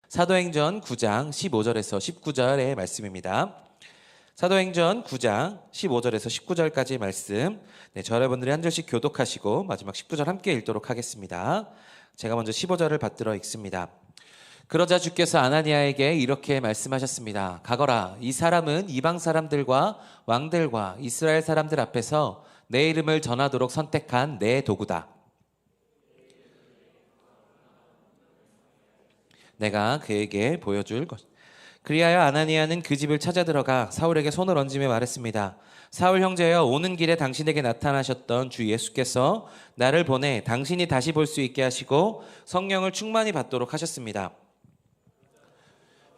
사도행전 9장 15절에서 19절의 말씀입니다. 사도행전 9장 15절에서 19절까지의 말씀, 저 여러분들이 한 절씩 교독하시고 마지막 19절 함께 읽도록 하겠습니다. 제가 먼저 15절을 받들어 읽습니다. 그러자 주께서 아나니아에게 이렇게 말씀하셨습니다. 가거라, 이 사람은 이방 사람들과 왕들과 이스라엘 사람들 앞에서 내 이름을 전하도록 선택한 내 도구다. 내가 그에게 보여줄 것. 그리하여 아나니아는 그 집을 찾아 들어가 사울에게 손을 얹으며 말했습니다. 사울 형제여, 오는 길에 당신에게 나타나셨던 주 예수께서 나를 보내 당신이 다시 볼 수 있게 하시고 성령을 충만히 받도록 하셨습니다.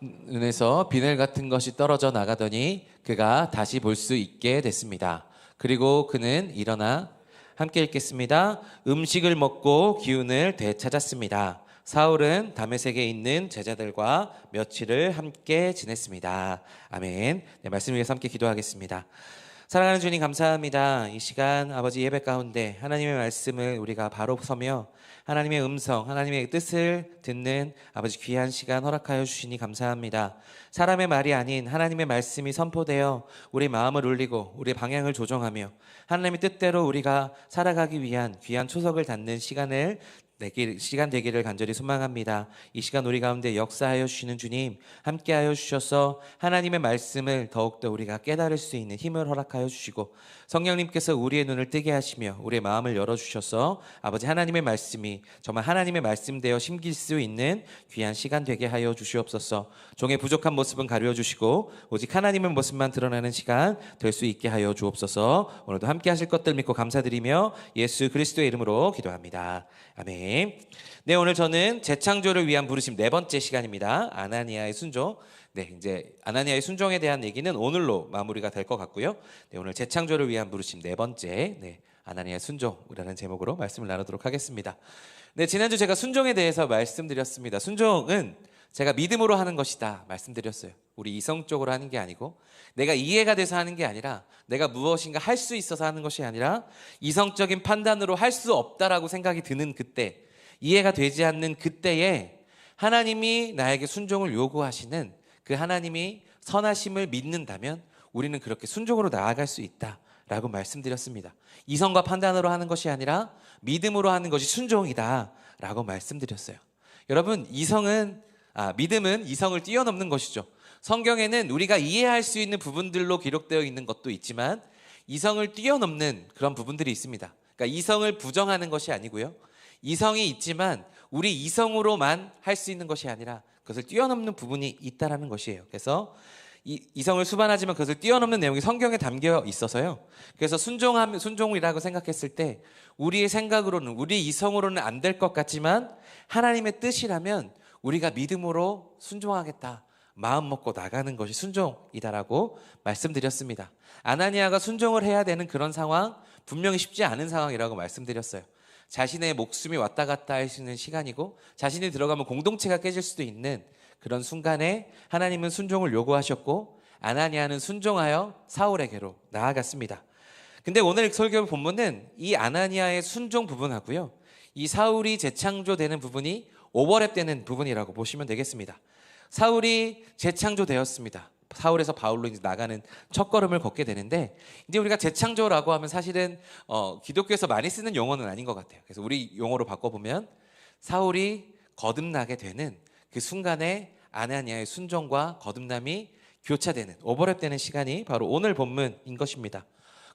눈에서 비늘 같은 것이 떨어져 나가더니 그가 다시 볼 수 있게 됐습니다. 그리고 그는 일어나 함께 읽겠습니다. 음식을 먹고 기운을 되찾았습니다. 사울은 다메섹에 있는 제자들과 며칠을 함께 지냈습니다. 아멘. 말씀 위해서 함께 기도하겠습니다. 사랑하는 주님, 감사합니다. 이 시간 아버지 예배 가운데 하나님의 말씀을 우리가 바로 서며 하나님의 음성, 하나님의 뜻을 듣는 아버지 귀한 시간 허락하여 주시니 감사합니다. 사람의 말이 아닌 하나님의 말씀이 선포되어 우리 마음을 울리고 우리 방향을 조정하며 하나님의 뜻대로 우리가 살아가기 위한 귀한 초석을 닫는 시간 되기를 간절히 소망합니다. 이 시간 우리 가운데 역사하여 주시는 주님, 함께하여 주셔서 하나님의 말씀을 더욱더 우리가 깨달을 수 있는 힘을 허락하여 주시고 성령님께서 우리의 눈을 뜨게 하시며 우리의 마음을 열어주셔서 아버지 하나님의 말씀이 정말 하나님의 말씀 되어 심길 수 있는 귀한 시간 되게 하여 주시옵소서. 종의 부족한 모습은 가려주시고 오직 하나님의 모습만 드러나는 시간 될 수 있게 하여 주옵소서. 오늘도 함께 하실 것들 믿고 감사드리며 예수 그리스도의 이름으로 기도합니다. 아멘. 네, 오늘 저는 재창조를 위한 부르심 네 번째 시간입니다. 아나니아의 순종. 이제 아나니아의 순종에 대한 얘기는 오늘로 마무리가 될 것 같고요. 오늘 재창조를 위한 부르심 네 번째, 아나니아의 순종이라는 제목으로 말씀을 나누도록 하겠습니다. 지난주 제가 순종에 대해서 말씀드렸습니다. 순종은 제가 믿음으로 하는 것이다 말씀드렸어요. 우리 이성적으로 하는 게 아니고 내가 이해가 돼서 하는 게 아니라 내가 무엇인가 할 수 있어서 하는 것이 아니라 이성적인 판단으로 할 수 없다라고 생각이 드는 그때, 이해가 되지 않는 그때에 하나님이 나에게 순종을 요구하시는 그 하나님이 선하심을 믿는다면 우리는 그렇게 순종으로 나아갈 수 있다라고 말씀드렸습니다. 이성과 판단으로 하는 것이 아니라 믿음으로 하는 것이 순종이다라고 말씀드렸어요. 여러분, 믿음은 이성을 뛰어넘는 것이죠. 성경에는 우리가 이해할 수 있는 부분들로 기록되어 있는 것도 있지만 이성을 뛰어넘는 그런 부분들이 있습니다. 그러니까 이성을 부정하는 것이 아니고요. 이성이 있지만 우리 이성으로만 할 수 있는 것이 아니라 그것을 뛰어넘는 부분이 있다라는 것이에요. 그래서 이성을 수반하지만 그것을 뛰어넘는 내용이 성경에 담겨 있어서요. 그래서 순종이라고 생각했을 때 우리의 생각으로는, 우리 이성으로는 안 될 것 같지만 하나님의 뜻이라면 우리가 믿음으로 순종하겠다, 마음 먹고 나가는 것이 순종이다라고 말씀드렸습니다. 아나니아가 순종을 해야 되는 그런 상황, 분명히 쉽지 않은 상황이라고 말씀드렸어요. 자신의 목숨이 왔다 갔다 할 수 있는 시간이고 자신이 들어가면 공동체가 깨질 수도 있는 그런 순간에 하나님은 순종을 요구하셨고 아나니아는 순종하여 사울에게로 나아갔습니다. 근데 오늘 설교 본문은 이 아나니아의 순종 부분하고요, 이 사울이 재창조되는 부분이 오버랩되는 부분이라고 보시면 되겠습니다. 사울이 재창조되었습니다. 사울에서 바울로 이제 나가는 첫걸음을 걷게 되는데, 이제 우리가 재창조라고 하면 사실은 기독교에서 많이 쓰는 용어는 아닌 것 같아요. 그래서 우리 용어로 바꿔보면 사울이 거듭나게 되는 그 순간에 아나니아의 순종과 거듭남이 교차되는, 오버랩되는 시간이 바로 오늘 본문인 것입니다.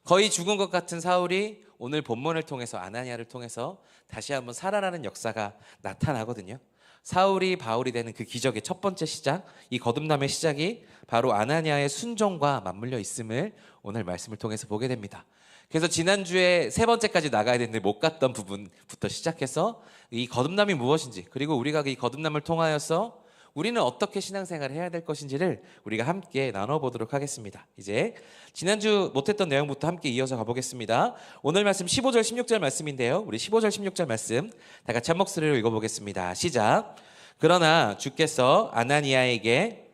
거의 죽은 것 같은 사울이 오늘 본문을 통해서, 아나니아를 통해서 다시 한번 살아나는 역사가 나타나거든요. 사울이 바울이 되는 그 기적의 첫 번째 시작, 이 거듭남의 시작이 바로 아나니아의 순종과 맞물려 있음을 오늘 말씀을 통해서 보게 됩니다. 그래서 지난주에 세 번째까지 나가야 되는데 못 갔던 부분부터 시작해서 이 거듭남이 무엇인지, 그리고 우리가 이 거듭남을 통하여서 우리는 어떻게 신앙생활을 해야 될 것인지를 우리가 함께 나눠보도록 하겠습니다. 이제 지난주 못했던 내용부터 함께 이어서 가보겠습니다. 오늘 말씀 15절 16절 말씀인데요, 우리 15절 16절 말씀 다 같이 한 목소리로 읽어보겠습니다. 시작. 그러나 주께서 아나니아에게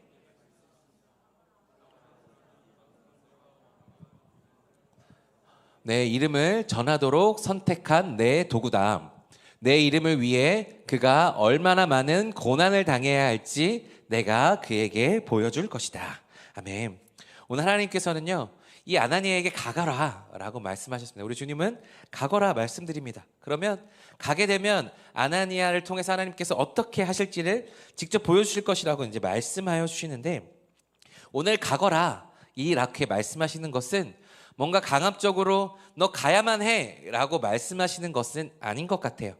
내 이름을 전하도록 선택한 내 도구다. 내 이름을 위해 그가 얼마나 많은 고난을 당해야 할지 내가 그에게 보여줄 것이다. 아멘. 오늘 하나님께서는요, 이 아나니아에게 가거라 라고 말씀하셨습니다. 우리 주님은 가거라 말씀드립니다. 그러면 가게 되면 아나니아를 통해서 하나님께서 어떻게 하실지를 직접 보여주실 것이라고 이제 말씀하여 주시는데, 오늘 가거라 이렇게 말씀하시는 것은 뭔가 강압적으로 너 가야만 해 라고 말씀하시는 것은 아닌 것 같아요.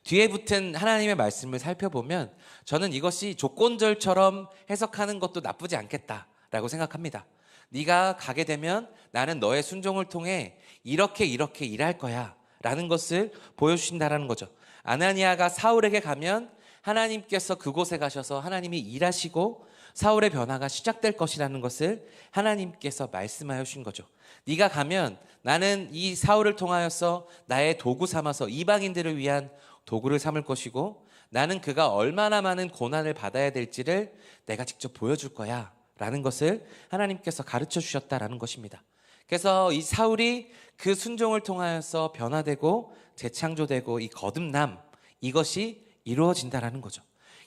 뒤에 붙은 하나님의 말씀을 살펴보면 저는 이것이 조건절처럼 해석하는 것도 나쁘지 않겠다라고 생각합니다. 네가 가게 되면 나는 너의 순종을 통해 이렇게 일할 거야 라는 것을 보여주신다라는 거죠. 아나니아가 사울에게 가면 하나님께서 그곳에 가셔서 하나님이 일하시고 사울의 변화가 시작될 것이라는 것을 하나님께서 말씀하여 주신 거죠. 네가 가면 나는 이 사울을 통하여서 나의 도구 삼아서 이방인들을 위한 도구를 삼을 것이고, 나는 그가 얼마나 많은 고난을 받아야 될지를 내가 직접 보여줄 거야 라는 것을 하나님께서 가르쳐 주셨다라는 것입니다. 그래서 이 사울이 그 순종을 통하여서 변화되고 재창조되고 이 거듭남, 이것이 이루어진다라는 거죠.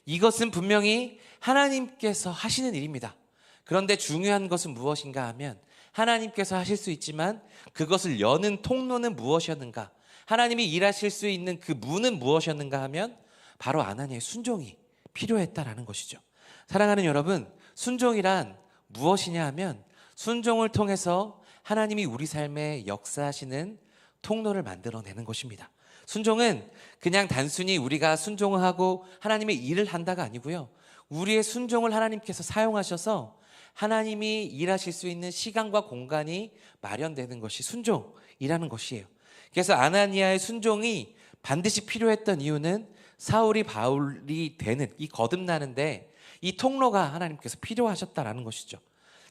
이것은 분명히 하나님께서 하시는 일입니다. 그런데 중요한 것은 무엇인가 하면, 하나님께서 하실 수 있지만 그것을 여는 통로는 무엇이었는가, 하나님이 일하실 수 있는 그 문은 무엇이었는가 하면 바로 아나니아의 순종이 필요했다라는 것이죠. 사랑하는 여러분, 순종이란 무엇이냐 하면 순종을 통해서 하나님이 우리 삶에 역사하시는 통로를 만들어내는 것입니다. 순종은 그냥 단순히 우리가 순종을 하고 하나님의 일을 한다가 아니고요, 우리의 순종을 하나님께서 사용하셔서 하나님이 일하실 수 있는 시간과 공간이 마련되는 것이 순종이라는 것이에요. 그래서 아나니아의 순종이 반드시 필요했던 이유는 사울이 바울이 되는 이 거듭나는데 이 통로가 하나님께서 필요하셨다라는 것이죠.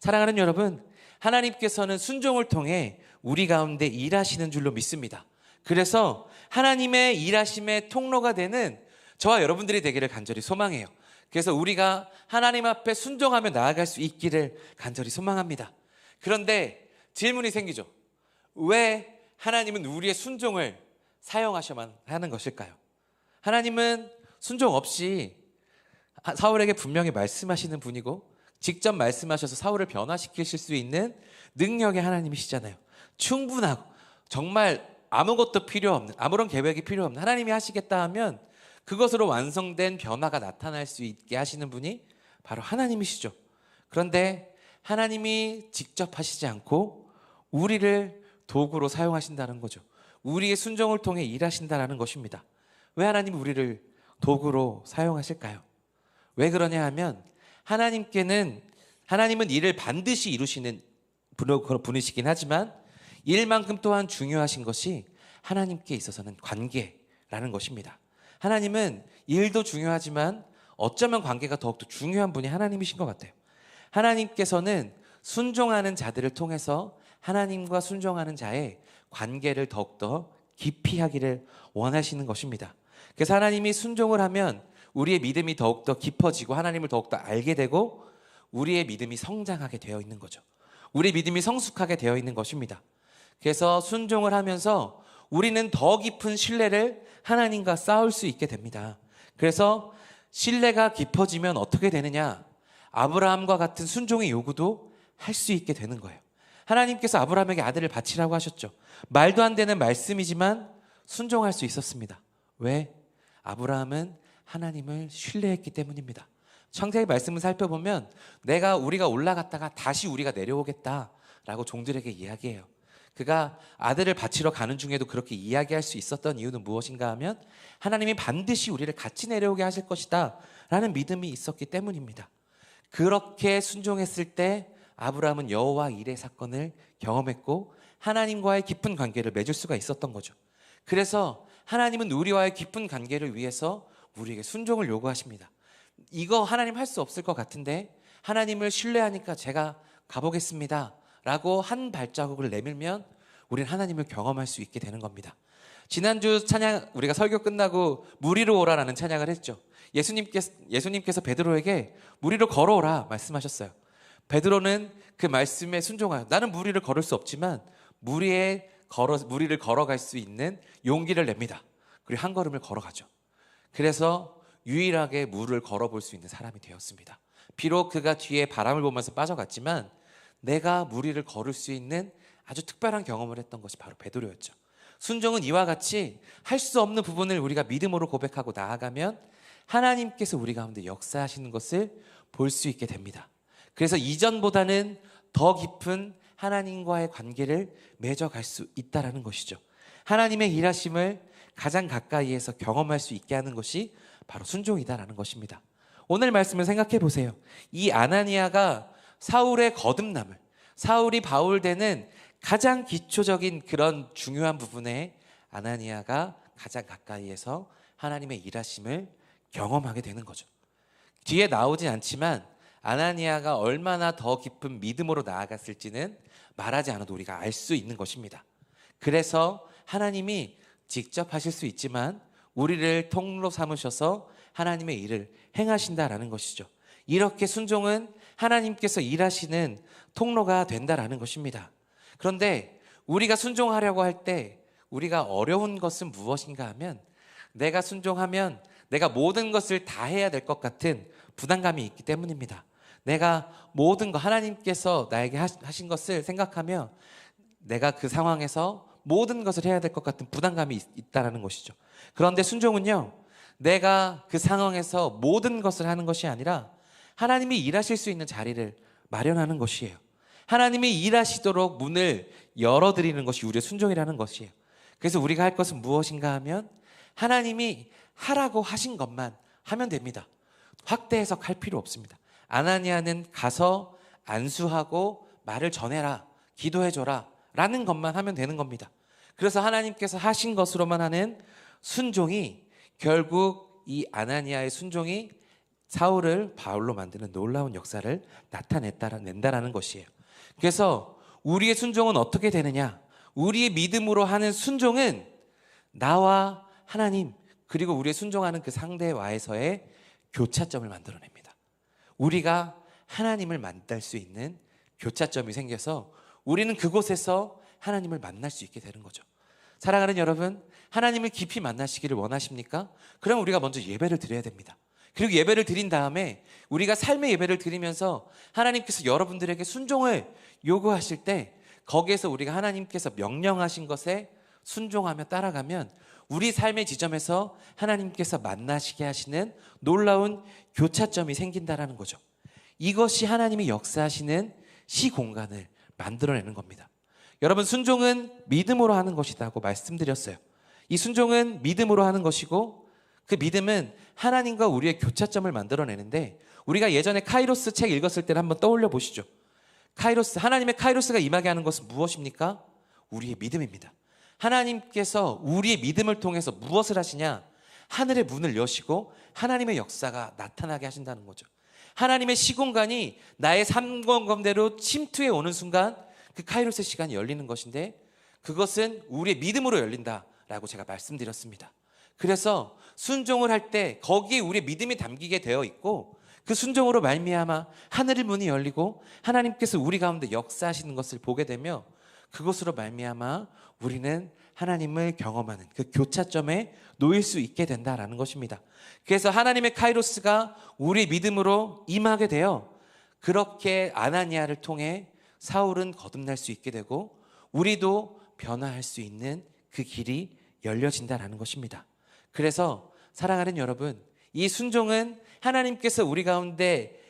사랑하는 여러분, 하나님께서는 순종을 통해 우리 가운데 일하시는 줄로 믿습니다. 그래서 하나님의 일하심의 통로가 되는 저와 여러분들이 되기를 간절히 소망해요. 그래서 우리가 하나님 앞에 순종하며 나아갈 수 있기를 간절히 소망합니다. 그런데 질문이 생기죠. 왜 하나님은 우리의 순종을 사용하셔야만 하는 것일까요? 하나님은 순종 없이 사울에게 분명히 말씀하시는 분이고 직접 말씀하셔서 사울을 변화시키실 수 있는 능력의 하나님이시잖아요. 충분하고 정말 아무것도 필요 없는, 아무런 계획이 필요 없는, 하나님이 하시겠다 하면 그것으로 완성된 변화가 나타날 수 있게 하시는 분이 바로 하나님이시죠. 그런데 하나님이 직접 하시지 않고 우리를 도구로 사용하신다는 거죠. 우리의 순종을 통해 일하신다는 것입니다. 왜 하나님이 우리를 도구로 사용하실까요? 왜 그러냐 하면 하나님은 일을 반드시 이루시는 분이시긴 하지만 일만큼 또한 중요하신 것이 하나님께 있어서는 관계라는 것입니다. 하나님은 일도 중요하지만 어쩌면 관계가 더욱더 중요한 분이 하나님이신 것 같아요. 하나님께서는 순종하는 자들을 통해서 하나님과 순종하는 자의 관계를 더욱더 깊이 하기를 원하시는 것입니다. 그래서 하나님이 순종을 하면 우리의 믿음이 더욱더 깊어지고 하나님을 더욱더 알게 되고 우리의 믿음이 성장하게 되어 있는 거죠. 우리의 믿음이 성숙하게 되어 있는 것입니다. 그래서 순종을 하면서 우리는 더 깊은 신뢰를 하나님과 쌓을 수 있게 됩니다. 그래서 신뢰가 깊어지면 어떻게 되느냐? 아브라함과 같은 순종의 요구도 할 수 있게 되는 거예요. 하나님께서 아브라함에게 아들을 바치라고 하셨죠. 말도 안 되는 말씀이지만 순종할 수 있었습니다. 왜? 아브라함은 하나님을 신뢰했기 때문입니다. 창세기 말씀을 살펴보면 우리가 올라갔다가 다시 우리가 내려오겠다라고 종들에게 이야기해요. 그가 아들을 바치러 가는 중에도 그렇게 이야기할 수 있었던 이유는 무엇인가 하면 하나님이 반드시 우리를 같이 내려오게 하실 것이다 라는 믿음이 있었기 때문입니다. 그렇게 순종했을 때 아브라함은 여호와 일의 사건을 경험했고 하나님과의 깊은 관계를 맺을 수가 있었던 거죠. 그래서 하나님은 우리와의 깊은 관계를 위해서 우리에게 순종을 요구하십니다. 이거 하나님 할 수 없을 것 같은데 하나님을 신뢰하니까 제가 가보겠습니다 라고 한 발자국을 내밀면 우리는 하나님을 경험할 수 있게 되는 겁니다. 지난주 찬양 우리가 설교 끝나고 물 위로 오라라는 찬양을 했죠. 예수님께서 베드로에게 물 위로 걸어오라 말씀하셨어요. 베드로는 그 말씀에 순종하여 나는 물 위를 걸을 수 없지만 물 위를 걸어갈 수 있는 용기를 냅니다. 그리고 한 걸음을 걸어가죠. 그래서 유일하게 물을 걸어볼 수 있는 사람이 되었습니다. 비록 그가 뒤에 바람을 보면서 빠져갔지만 내가 물 위를 걸을 수 있는 아주 특별한 경험을 했던 것이 바로 베드로였죠. 순종은 이와 같이 할 수 없는 부분을 우리가 믿음으로 고백하고 나아가면 하나님께서 우리 가운데 역사하시는 것을 볼 수 있게 됩니다. 그래서 이전보다는 더 깊은 하나님과의 관계를 맺어갈 수 있다는 것이죠. 하나님의 일하심을 가장 가까이에서 경험할 수 있게 하는 것이 바로 순종이다라는 것입니다. 오늘 말씀을 생각해 보세요. 이 아나니아가 사울의 거듭남을, 사울이 바울 되는 가장 기초적인 그런 중요한 부분에 아나니아가 가장 가까이에서 하나님의 일하심을 경험하게 되는 거죠. 뒤에 나오진 않지만 아나니아가 얼마나 더 깊은 믿음으로 나아갔을지는 말하지 않아도 우리가 알 수 있는 것입니다. 그래서 하나님이 직접 하실 수 있지만 우리를 통로 삼으셔서 하나님의 일을 행하신다라는 것이죠. 이렇게 순종은 하나님께서 일하시는 통로가 된다라는 것입니다. 그런데 우리가 순종하려고 할 때 우리가 어려운 것은 무엇인가 하면 내가 순종하면 내가 모든 것을 다 해야 될 것 같은 부담감이 있기 때문입니다. 내가 모든 것, 하나님께서 나에게 하신 것을 생각하며 내가 그 상황에서 모든 것을 해야 될 것 같은 부담감이 있다는 것이죠. 그런데 순종은요, 내가 그 상황에서 모든 것을 하는 것이 아니라 하나님이 일하실 수 있는 자리를 마련하는 것이에요. 하나님이 일하시도록 문을 열어드리는 것이 우리의 순종이라는 것이에요. 그래서 우리가 할 것은 무엇인가 하면 하나님이 하라고 하신 것만 하면 됩니다. 확대 해석할 필요 없습니다. 아나니아는 가서 안수하고 말을 전해라, 기도해줘라 라는 것만 하면 되는 겁니다. 그래서 하나님께서 하신 것으로만 하는 순종이 결국 이 아나니아의 순종이 사울을 바울로 만드는 놀라운 역사를 나타낸다라는 것이에요. 그래서 우리의 순종은 어떻게 되느냐? 우리의 믿음으로 하는 순종은 나와 하나님 그리고 우리의 순종하는 그 상대와에서의 교차점을 만들어냅니다. 우리가 하나님을 만날 수 있는 교차점이 생겨서 우리는 그곳에서 하나님을 만날 수 있게 되는 거죠. 사랑하는 여러분, 하나님을 깊이 만나시기를 원하십니까? 그럼 우리가 먼저 예배를 드려야 됩니다. 그리고 예배를 드린 다음에 우리가 삶의 예배를 드리면서 하나님께서 여러분들에게 순종을 요구하실 때 거기에서 우리가 하나님께서 명령하신 것에 순종하며 따라가면 우리 삶의 지점에서 하나님께서 만나시게 하시는 놀라운 교차점이 생긴다라는 거죠. 이것이 하나님이 역사하시는 시공간을 만들어내는 겁니다. 여러분, 순종은 믿음으로 하는 것이라고 말씀드렸어요. 이 순종은 믿음으로 하는 것이고 그 믿음은 하나님과 우리의 교차점을 만들어내는데 우리가 예전에 카이로스 책 읽었을 때를 한번 떠올려 보시죠. 카이로스, 하나님의 카이로스가 임하게 하는 것은 무엇입니까? 우리의 믿음입니다. 하나님께서 우리의 믿음을 통해서 무엇을 하시냐? 하늘의 문을 여시고 하나님의 역사가 나타나게 하신다는 거죠. 하나님의 시공간이 나의 삶공간대로 침투해 오는 순간 그 카이로스의 시간이 열리는 것인데 그것은 우리의 믿음으로 열린다라고 제가 말씀드렸습니다. 그래서 순종을 할 때 거기에 우리의 믿음이 담기게 되어 있고 그 순종으로 말미암아 하늘의 문이 열리고 하나님께서 우리 가운데 역사하시는 것을 보게 되며 그것으로 말미암아 우리는 하나님을 경험하는 그 교차점에 놓일 수 있게 된다라는 것입니다. 그래서 하나님의 카이로스가 우리의 믿음으로 임하게 되어 그렇게 아나니아를 통해 사울은 거듭날 수 있게 되고 우리도 변화할 수 있는 그 길이 열려진다라는 것입니다. 그래서 사랑하는 여러분, 이 순종은 하나님께서 우리 가운데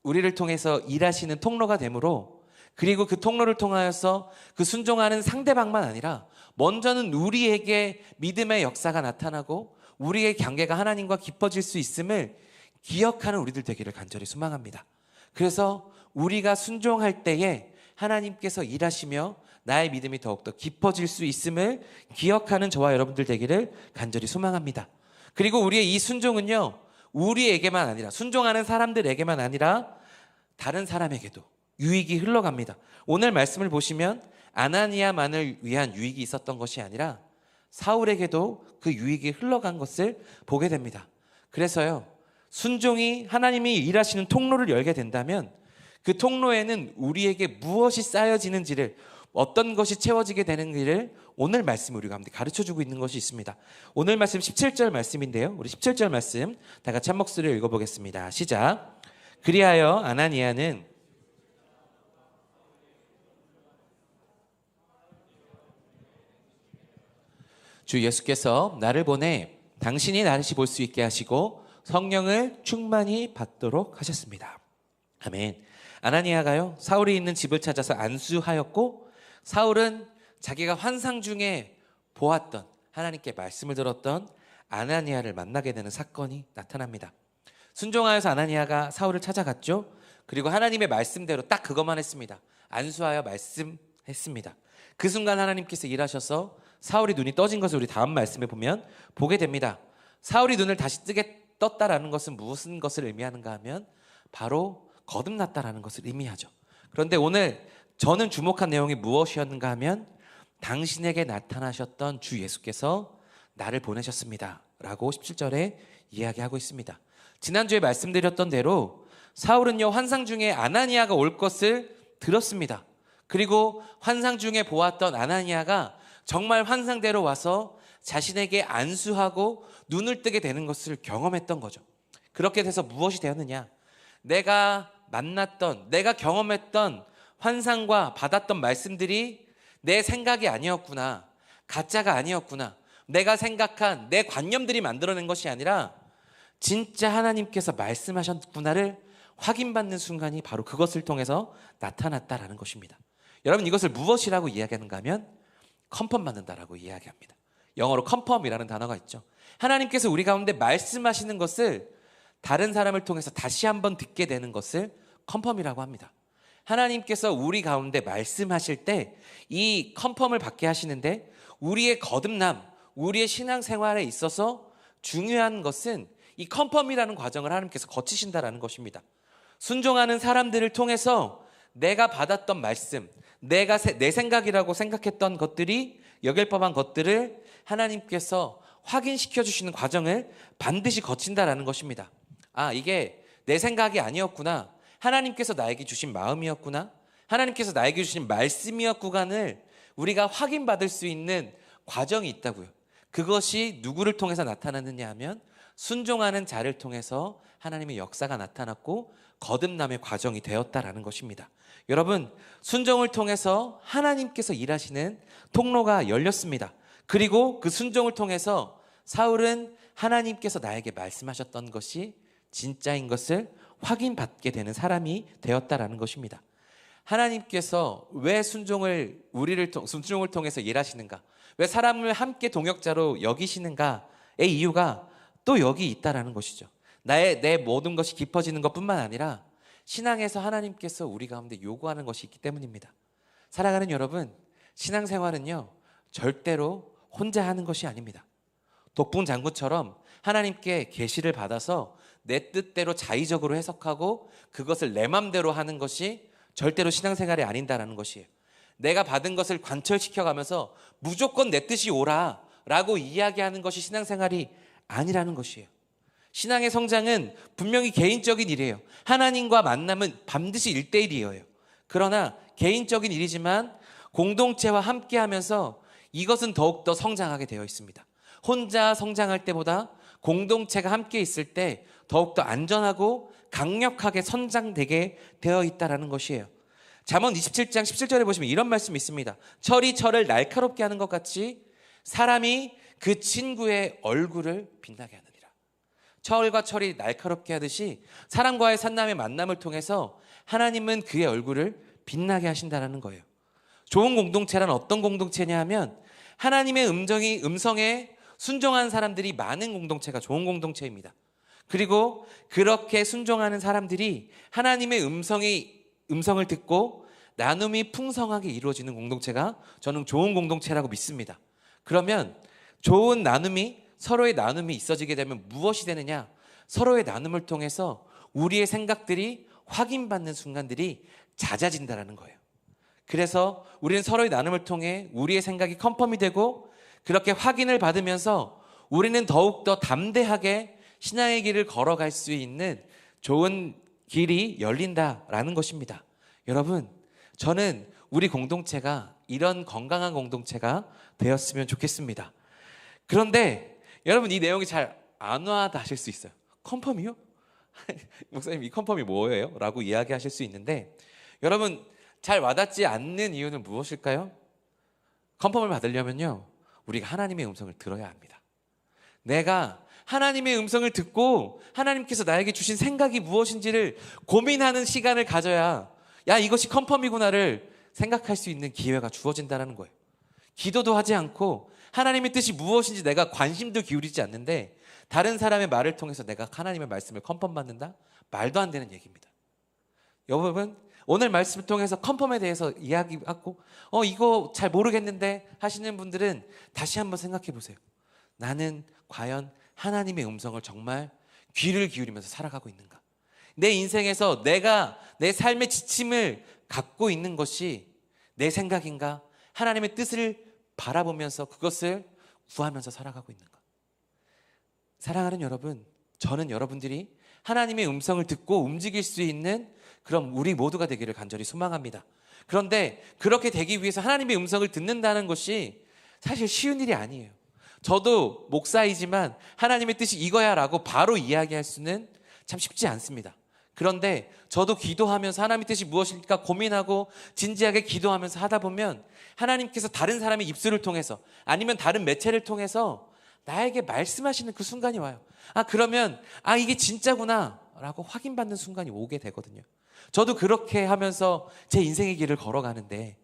우리를 통해서 일하시는 통로가 되므로 그리고 그 통로를 통하여서 그 순종하는 상대방만 아니라 먼저는 우리에게 믿음의 역사가 나타나고 우리의 관계가 하나님과 깊어질 수 있음을 기억하는 우리들 되기를 간절히 소망합니다. 그래서 우리가 순종할 때에 하나님께서 일하시며 나의 믿음이 더욱더 깊어질 수 있음을 기억하는 저와 여러분들 되기를 간절히 소망합니다. 그리고 우리의 이 순종은요, 우리에게만 아니라 순종하는 사람들에게만 아니라 다른 사람에게도 유익이 흘러갑니다. 오늘 말씀을 보시면 아나니아만을 위한 유익이 있었던 것이 아니라 사울에게도 그 유익이 흘러간 것을 보게 됩니다. 그래서요, 순종이 하나님이 일하시는 통로를 열게 된다면 그 통로에는 우리에게 무엇이 쌓여지는지를 어떤 것이 채워지게 되는 일을 오늘 말씀 우리 가운데 가르쳐주고 있는 것이 있습니다. 오늘 말씀 17절 말씀인데요. 우리 17절 말씀 다 같이 한 목소리로 읽어보겠습니다. 시작. 그리하여 아나니아는 주 예수께서 나를 보내 당신이 다시 볼 수 있게 하시고 성령을 충만히 받도록 하셨습니다. 아멘. 아나니아가요, 사울이 있는 집을 찾아서 안수하였고, 사울은 자기가 환상 중에 보았던, 하나님께 말씀을 들었던 아나니아를 만나게 되는 사건이 나타납니다. 순종하여서 아나니아가 사울을 찾아갔죠. 그리고 하나님의 말씀대로 딱 그것만 했습니다. 안수하여 말씀했습니다. 그 순간 하나님께서 일하셔서 사울이 눈이 떠진 것을 우리 다음 말씀에 보면 보게 됩니다. 사울이 눈을 다시 뜨게 떴다라는 것은 무슨 것을 의미하는가 하면 바로 거듭났다라는 것을 의미하죠. 그런데 오늘 저는 주목한 내용이 무엇이었는가 하면 당신에게 나타나셨던 주 예수께서 나를 보내셨습니다 라고 17절에 이야기하고 있습니다. 지난주에 말씀드렸던 대로 사울은요, 환상 중에 아나니아가 올 것을 들었습니다. 그리고 환상 중에 보았던 아나니아가 정말 환상대로 와서 자신에게 안수하고 눈을 뜨게 되는 것을 경험했던 거죠. 그렇게 돼서 무엇이 되었느냐? 내가 만났던, 내가 경험했던 환상과 받았던 말씀들이 내 생각이 아니었구나, 가짜가 아니었구나, 내가 생각한 내 관념들이 만들어낸 것이 아니라 진짜 하나님께서 말씀하셨구나를 확인받는 순간이 바로 그것을 통해서 나타났다라는 것입니다. 여러분, 이것을 무엇이라고 이야기하는가 하면 컨펌 받는다라고 이야기합니다. 영어로 컨펌이라는 단어가 있죠. 하나님께서 우리 가운데 말씀하시는 것을 다른 사람을 통해서 다시 한번 듣게 되는 것을 컨펌이라고 합니다. 하나님께서 우리 가운데 말씀하실 때 이 컨펌을 받게 하시는데, 우리의 거듭남, 우리의 신앙생활에 있어서 중요한 것은 이 컨펌이라는 과정을 하나님께서 거치신다라는 것입니다. 순종하는 사람들을 통해서 내가 받았던 말씀, 내가 내 생각이라고 생각했던 것들이 여길 법한 것들을 하나님께서 확인시켜 주시는 과정을 반드시 거친다라는 것입니다. 아, 이게 내 생각이 아니었구나, 하나님께서 나에게 주신 마음이었구나, 하나님께서 나에게 주신 말씀이었구나를 우리가 확인받을 수 있는 과정이 있다고요. 그것이 누구를 통해서 나타났느냐 하면 순종하는 자를 통해서 하나님의 역사가 나타났고 거듭남의 과정이 되었다라는 것입니다. 여러분, 순종을 통해서 하나님께서 일하시는 통로가 열렸습니다. 그리고 그 순종을 통해서 사울은 하나님께서 나에게 말씀하셨던 것이 진짜인 것을 확인받게 되는 사람이 되었다라는 것입니다. 하나님께서 왜 순종을 통해서 일하시는가, 왜 사람을 함께 동역자로 여기시는가의 이유가 또 여기 있다라는 것이죠. 내 모든 것이 깊어지는 것뿐만 아니라 신앙에서 하나님께서 우리 가운데 요구하는 것이 있기 때문입니다. 사랑하는 여러분, 신앙생활은요, 절대로 혼자 하는 것이 아닙니다. 독분 장군처럼 하나님께 계시를 받아서 내 뜻대로 자의적으로 해석하고 그것을 내 맘대로 하는 것이 절대로 신앙생활이 아닌다라는 것이에요. 내가 받은 것을 관철시켜가면서 무조건 내 뜻이 오라 라고 이야기하는 것이 신앙생활이 아니라는 것이에요. 신앙의 성장은 분명히 개인적인 일이에요. 하나님과 만남은 반드시 1대1이에요. 그러나 개인적인 일이지만 공동체와 함께하면서 이것은 더욱더 성장하게 되어 있습니다. 혼자 성장할 때보다 공동체가 함께 있을 때 더욱더 안전하고 강력하게 성장되게 되어 있다는 것이에요. 잠언 27장 17절에 보시면 이런 말씀이 있습니다. 철이 철을 날카롭게 하는 것 같이 사람이 그 친구의 얼굴을 빛나게 하느니라. 철과 철이 날카롭게 하듯이 사람과의 산남의 만남을 통해서 하나님은 그의 얼굴을 빛나게 하신다는 거예요. 좋은 공동체란 어떤 공동체냐 하면 하나님의 음성에 순종한 사람들이 많은 공동체가 좋은 공동체입니다. 그리고 그렇게 순종하는 사람들이 하나님의 음성을 듣고 나눔이 풍성하게 이루어지는 공동체가 저는 좋은 공동체라고 믿습니다. 그러면 좋은 나눔이, 서로의 나눔이 있어지게 되면 무엇이 되느냐? 서로의 나눔을 통해서 우리의 생각들이 확인받는 순간들이 잦아진다는 거예요. 그래서 우리는 서로의 나눔을 통해 우리의 생각이 컨펌이 되고 그렇게 확인을 받으면서 우리는 더욱더 담대하게 신앙의 길을 걸어갈 수 있는 좋은 길이 열린다라는 것입니다. 여러분, 저는 우리 공동체가 이런 건강한 공동체가 되었으면 좋겠습니다. 그런데 여러분, 이 내용이 잘 안 와닿으실 수 있어요. 컨펌이요? 목사님, 이 컨펌이 뭐예요? 라고 이야기하실 수 있는데, 여러분, 잘 와닿지 않는 이유는 무엇일까요? 컨펌을 받으려면요, 우리가 하나님의 음성을 들어야 합니다. 내가 하나님의 음성을 듣고 하나님께서 나에게 주신 생각이 무엇인지를 고민하는 시간을 가져야, 야, 이것이 컨펌이구나를 생각할 수 있는 기회가 주어진다는 거예요. 기도도 하지 않고 하나님의 뜻이 무엇인지 내가 관심도 기울이지 않는데 다른 사람의 말을 통해서 내가 하나님의 말씀을 컨펌 받는다? 말도 안 되는 얘기입니다. 여러분, 오늘 말씀을 통해서 컨펌에 대해서 이야기하고 이거 잘 모르겠는데 하시는 분들은 다시 한번 생각해 보세요. 나는 과연 하나님의 음성을 정말 귀를 기울이면서 살아가고 있는가? 내 인생에서 내가 내 삶의 지침을 갖고 있는 것이 내 생각인가? 하나님의 뜻을 바라보면서 그것을 구하면서 살아가고 있는가? 사랑하는 여러분, 저는 여러분들이 하나님의 음성을 듣고 움직일 수 있는 그럼 우리 모두가 되기를 간절히 소망합니다. 그런데 그렇게 되기 위해서 하나님의 음성을 듣는다는 것이 사실 쉬운 일이 아니에요. 저도 목사이지만 하나님의 뜻이 이거야 라고 바로 이야기할 수는 참 쉽지 않습니다. 그런데 저도 기도하면서 하나님의 뜻이 무엇일까 고민하고 진지하게 기도하면서 하다 보면 하나님께서 다른 사람의 입술을 통해서 아니면 다른 매체를 통해서 나에게 말씀하시는 그 순간이 와요. 그러면 이게 진짜구나 라고 확인받는 순간이 오게 되거든요. 저도 그렇게 하면서 제 인생의 길을 걸어가는데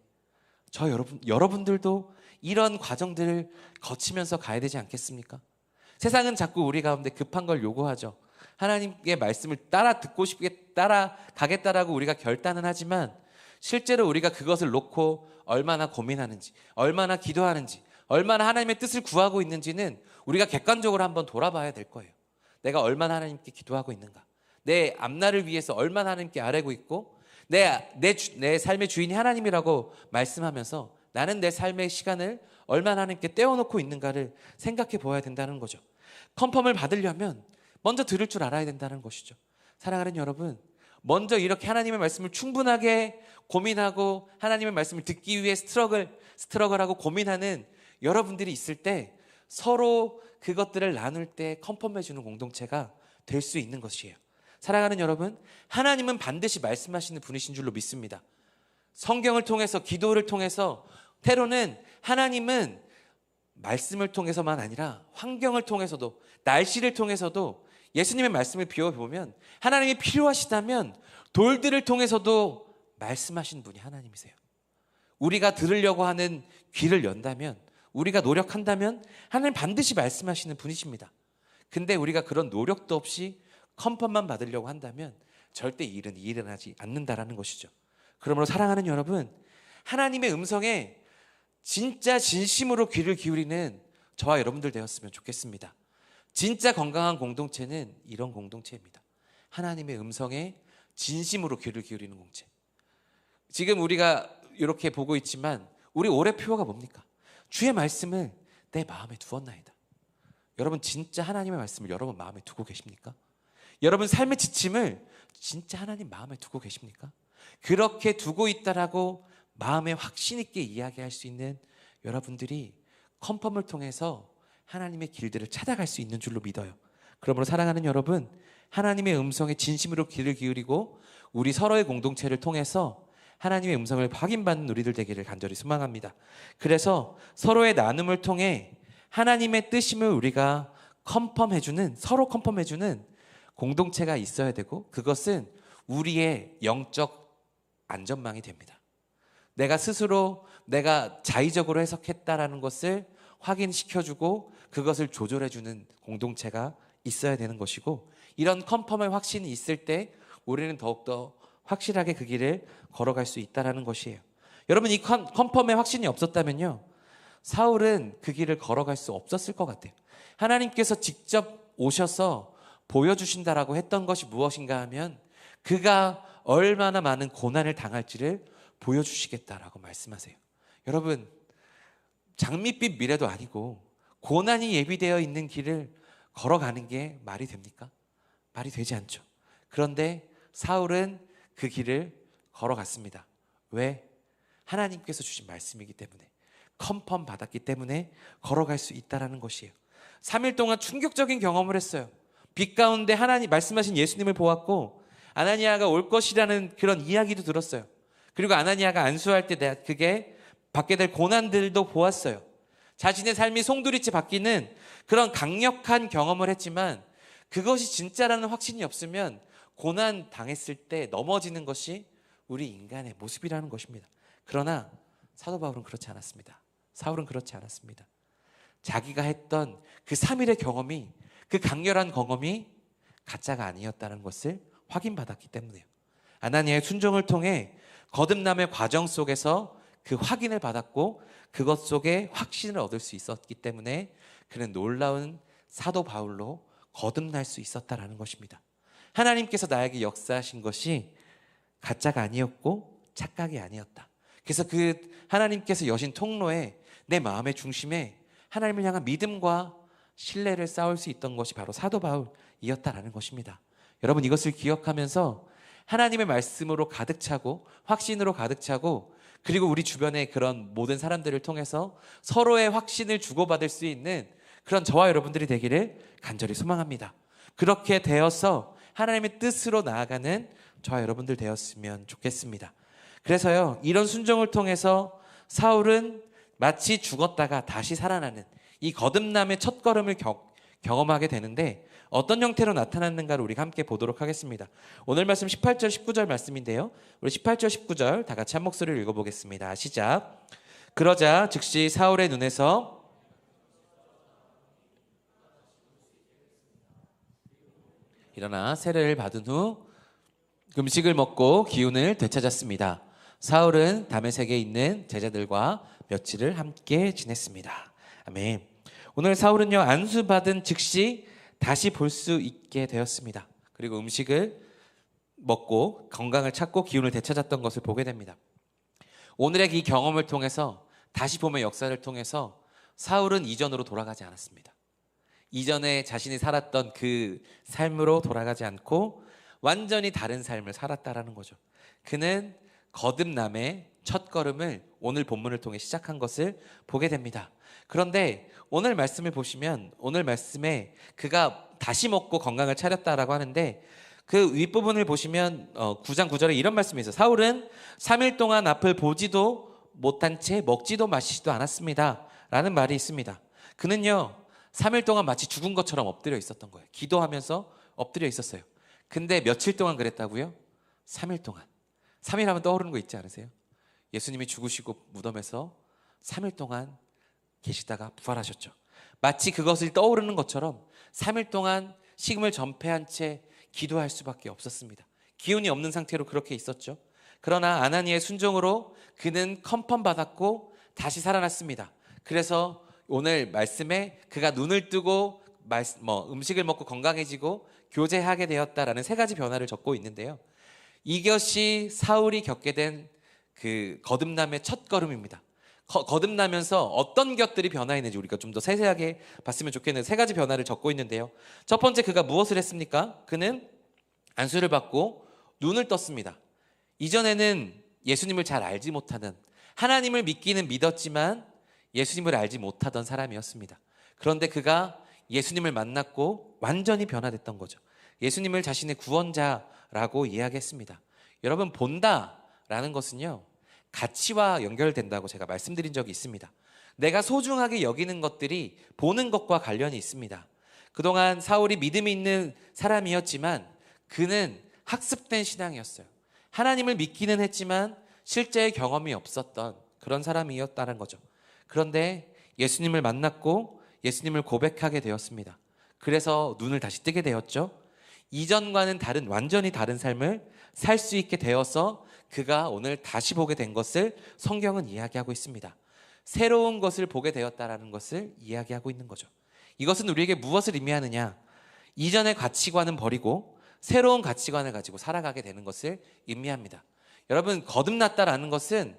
여러분들도 이런 과정들을 거치면서 가야 되지 않겠습니까? 세상은 자꾸 우리 가운데 급한 걸 요구하죠. 하나님의 말씀을 따라 듣고 싶게 따라가겠다라고 우리가 결단은 하지만 실제로 우리가 그것을 놓고 얼마나 고민하는지, 얼마나 기도하는지, 얼마나 하나님의 뜻을 구하고 있는지는 우리가 객관적으로 한번 돌아봐야 될 거예요. 내가 얼마나 하나님께 기도하고 있는가? 내 앞날을 위해서 얼마나 하나님께 아뢰고 있고 내 삶의 주인이 하나님이라고 말씀하면서 나는 내 삶의 시간을 얼마나 하나님께 떼어놓고 있는가를 생각해 보아야 된다는 거죠. 컨펌을 받으려면 먼저 들을 줄 알아야 된다는 것이죠. 사랑하는 여러분, 먼저 이렇게 하나님의 말씀을 충분하게 고민하고 하나님의 말씀을 듣기 위해 스트러글하고 고민하는 여러분들이 있을 때 서로 그것들을 나눌 때 컨펌해주는 공동체가 될 수 있는 것이에요. 사랑하는 여러분, 하나님은 반드시 말씀하시는 분이신 줄로 믿습니다. 성경을 통해서, 기도를 통해서, 때로는 하나님은 말씀을 통해서만 아니라 환경을 통해서도, 날씨를 통해서도, 예수님의 말씀을 비워보면 하나님이 필요하시다면 돌들을 통해서도 말씀하시는 분이 하나님이세요. 우리가 들으려고 하는 귀를 연다면, 우리가 노력한다면 하나님 반드시 말씀하시는 분이십니다. 근데 우리가 그런 노력도 없이 컨펌만 받으려고 한다면 절대 일은 일어나지 않는다라는 것이죠. 그러므로 사랑하는 여러분, 하나님의 음성에 진짜 진심으로 귀를 기울이는 저와 여러분들 되었으면 좋겠습니다. 진짜 건강한 공동체는 이런 공동체입니다. 하나님의 음성에 진심으로 귀를 기울이는 공동체. 지금 우리가 이렇게 보고 있지만 우리 올해 표어가 뭡니까? 주의 말씀을 내 마음에 두었나이다. 여러분, 진짜 하나님의 말씀을 여러분 마음에 두고 계십니까? 여러분 삶의 지침을 진짜 하나님 마음에 두고 계십니까? 그렇게 두고 있다라고 마음에 확신 있게 이야기할 수 있는 여러분들이 컨펌을 통해서 하나님의 길들을 찾아갈 수 있는 줄로 믿어요. 그러므로 사랑하는 여러분, 하나님의 음성에 진심으로 귀를 기울이고 우리 서로의 공동체를 통해서 하나님의 음성을 확인받는 우리들 되기를 간절히 소망합니다. 그래서 서로의 나눔을 통해 하나님의 뜻임을 우리가 서로 컨펌해주는 공동체가 있어야 되고, 그것은 우리의 영적 안전망이 됩니다. 내가 스스로 내가 자의적으로 해석했다라는 것을 확인시켜주고 그것을 조절해주는 공동체가 있어야 되는 것이고, 이런 컨펌의 확신이 있을 때 우리는 더욱더 확실하게 그 길을 걸어갈 수 있다는 것이에요. 여러분, 이 컨펌의 확신이 없었다면요, 사울은 그 길을 걸어갈 수 없었을 것 같아요. 하나님께서 직접 오셔서 보여주신다라고 했던 것이 무엇인가 하면 그가 얼마나 많은 고난을 당할지를 보여주시겠다라고 말씀하세요. 여러분, 장밋빛 미래도 아니고 고난이 예비되어 있는 길을 걸어가는 게 말이 됩니까? 말이 되지 않죠. 그런데 사울은 그 길을 걸어갔습니다. 왜? 하나님께서 주신 말씀이기 때문에, 컨펌 받았기 때문에 걸어갈 수 있다라는 것이에요. 3일 동안 충격적인 경험을 했어요. 빛 가운데 하나님 말씀하신 예수님을 보았고, 아나니아가 올 것이라는 그런 이야기도 들었어요. 그리고 아나니아가 안수할 때 그게 받게 될 고난들도 보았어요. 자신의 삶이 송두리째 바뀌는 그런 강력한 경험을 했지만, 그것이 진짜라는 확신이 없으면 고난 당했을 때 넘어지는 것이 우리 인간의 모습이라는 것입니다. 그러나 사도 바울은 그렇지 않았습니다. 사울은 그렇지 않았습니다. 자기가 했던 그 3일의 경험이, 그 강렬한 경험이 가짜가 아니었다는 것을 확인받았기 때문에요. 아나니아의 순종을 통해 거듭남의 과정 속에서 그 확인을 받았고, 그것 속에 확신을 얻을 수 있었기 때문에 그는 놀라운 사도 바울로 거듭날 수 있었다라는 것입니다. 하나님께서 나에게 역사하신 것이 가짜가 아니었고 착각이 아니었다. 그래서 그 하나님께서 여신 통로에, 내 마음의 중심에 하나님을 향한 믿음과 신뢰를 쌓을 수 있던 것이 바로 사도 바울이었다라는 것입니다. 여러분, 이것을 기억하면서 하나님의 말씀으로 가득 차고 확신으로 가득 차고, 그리고 우리 주변의 그런 모든 사람들을 통해서 서로의 확신을 주고받을 수 있는 그런 저와 여러분들이 되기를 간절히 소망합니다. 그렇게 되어서 하나님의 뜻으로 나아가는 저와 여러분들 되었으면 좋겠습니다. 그래서요, 이런 순종을 통해서 사울은 마치 죽었다가 다시 살아나는 이 거듭남의 첫걸음을 경험하게 되는데, 어떤 형태로 나타났는가를 우리가 함께 보도록 하겠습니다. 오늘 말씀 18절 19절 말씀인데요, 우리 18절 19절 다 같이 한 목소리를 읽어보겠습니다. 시작. 그러자 즉시 사울의 눈에서 일어나 세례를 받은 후 음식을 먹고 기운을 되찾았습니다. 사울은 다메섹에 있는 제자들과 며칠을 함께 지냈습니다. 아멘. 오늘 사울은요, 안수받은 즉시 다시 볼 수 있게 되었습니다. 그리고 음식을 먹고 건강을 찾고 기운을 되찾았던 것을 보게 됩니다. 오늘의 이 경험을 통해서, 다시 봄의 역사를 통해서 사울은 이전으로 돌아가지 않았습니다. 이전에 자신이 살았던 그 삶으로 돌아가지 않고 완전히 다른 삶을 살았다라는 거죠. 그는 거듭남의 첫걸음을 오늘 본문을 통해 시작한 것을 보게 됩니다. 그런데 오늘 말씀을 보시면, 오늘 말씀에 그가 다시 먹고 건강을 차렸다라고 하는데, 그 윗부분을 보시면 9장 9절에 이런 말씀이 있어요. 사울은 3일 동안 앞을 보지도 못한 채 먹지도 마시지도 않았습니다 라는 말이 있습니다. 그는요, 3일 동안 마치 죽은 것처럼 엎드려 있었던 거예요. 기도하면서 엎드려 있었어요. 근데 며칠 동안 그랬다고요? 3일 동안. 3일 하면 떠오르는 거 있지 않으세요? 예수님이 죽으시고 무덤에서 3일 동안 계시다가 부활하셨죠. 마치 그것을 떠오르는 것처럼 3일 동안 식음을 전폐한 채 기도할 수밖에 없었습니다. 기운이 없는 상태로 그렇게 있었죠. 그러나 아나니아의 순종으로 그는 컨펌 받았고 다시 살아났습니다. 그래서 오늘 말씀에 그가 눈을 뜨고 음식을 먹고 건강해지고 교제하게 되었다라는 세 가지 변화를 적고 있는데요, 이것이 사울이 겪게 된 그 거듭남의 첫 걸음입니다. 거듭나면서 어떤 것들이 변화했는지 우리가 좀 더 세세하게 봤으면 좋겠는 세 가지 변화를 적고 있는데요, 첫 번째, 그가 무엇을 했습니까? 그는 안수를 받고 눈을 떴습니다. 이전에는 예수님을 잘 알지 못하는, 하나님을 믿기는 믿었지만 예수님을 알지 못하던 사람이었습니다. 그런데 그가 예수님을 만났고 완전히 변화됐던 거죠. 예수님을 자신의 구원자라고 이야기했습니다. 여러분, 본다라는 것은요, 가치와 연결된다고 제가 말씀드린 적이 있습니다. 내가 소중하게 여기는 것들이 보는 것과 관련이 있습니다. 그동안 사울이 믿음이 있는 사람이었지만 그는 학습된 신앙이었어요. 하나님을 믿기는 했지만 실제의 경험이 없었던 그런 사람이었다는 거죠. 그런데 예수님을 만났고 예수님을 고백하게 되었습니다. 그래서 눈을 다시 뜨게 되었죠. 이전과는 다른, 완전히 다른 삶을 살 수 있게 되어서 그가 오늘 다시 보게 된 것을 성경은 이야기하고 있습니다. 새로운 것을 보게 되었다라는 것을 이야기하고 있는 거죠. 이것은 우리에게 무엇을 의미하느냐? 이전의 가치관은 버리고 새로운 가치관을 가지고 살아가게 되는 것을 의미합니다. 여러분, 거듭났다라는 것은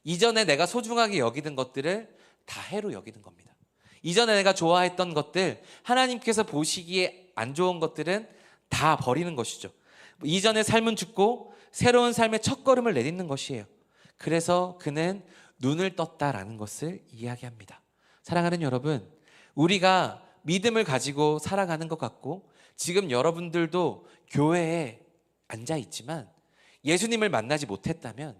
이전에 내가 소중하게 여기던 것들을 다 해로 여기는 겁니다. 이전에 내가 좋아했던 것들, 하나님께서 보시기에 안 좋은 것들은 다 버리는 것이죠. 이전의 삶은 죽고 새로운 삶의 첫걸음을 내딛는 것이에요. 그래서 그는 눈을 떴다라는 것을 이야기합니다. 사랑하는 여러분, 우리가 믿음을 가지고 살아가는 것 같고 지금 여러분들도 교회에 앉아 있지만 예수님을 만나지 못했다면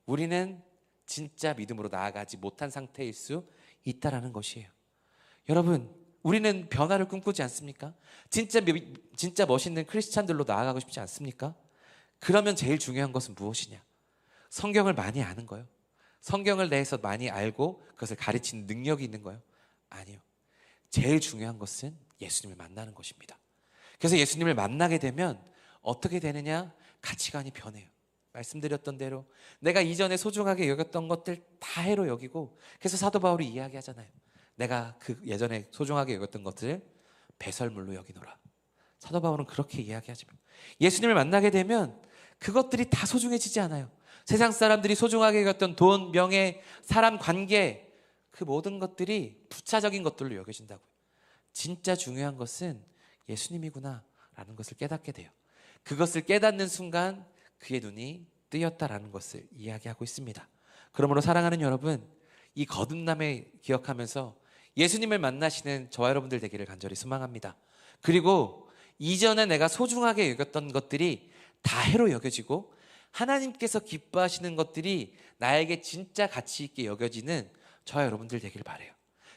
우리는 진짜 믿음으로 나아가지 못한 상태일 수 있다라는 것이에요. 여러분, 우리는 변화를 꿈꾸지 않습니까? 진짜 멋있는 크리스찬들로 나아가고 싶지 않습니까? 그러면 제일 중요한 것은 무엇이냐? 성경을 많이 아는 거예요. 성경을 대해서 많이 알고 그것을 가르치는 능력이 있는 거예요? 아니요. 제일 중요한 것은 예수님을 만나는 것입니다. 그래서 예수님을 만나게 되면 어떻게 되느냐? 가치관이 변해요. 말씀드렸던 대로 내가 이전에 소중하게 여겼던 것들 다 해로 여기고, 그래서 사도 바울이 이야기하잖아요. 내가 그 예전에 소중하게 여겼던 것들을 배설물로 여기노라. 사도 바울은 그렇게 이야기하지만 예수님을 만나게 되면 그것들이 다 소중해지지 않아요. 세상 사람들이 소중하게 여겼던 돈, 명예, 사람 관계, 그 모든 것들이 부차적인 것들로 여겨진다고요. 진짜 중요한 것은 예수님이구나 라는 것을 깨닫게 돼요. 그것을 깨닫는 순간 그의 눈이 뜨였다라는 것을 이야기하고 있습니다. 그러므로 사랑하는 여러분, 이 거듭남을 기억하면서 예수님을 만나시는 저와 여러분들 되기를 간절히 소망합니다. 그리고 이전에 내가 소중하게 여겼던 것들이 다 해로 여겨지고 하나님께서 기뻐하시는 것들이 나에게 진짜 가치 있게 여겨지는 저와 여러분들 되기를 바라요.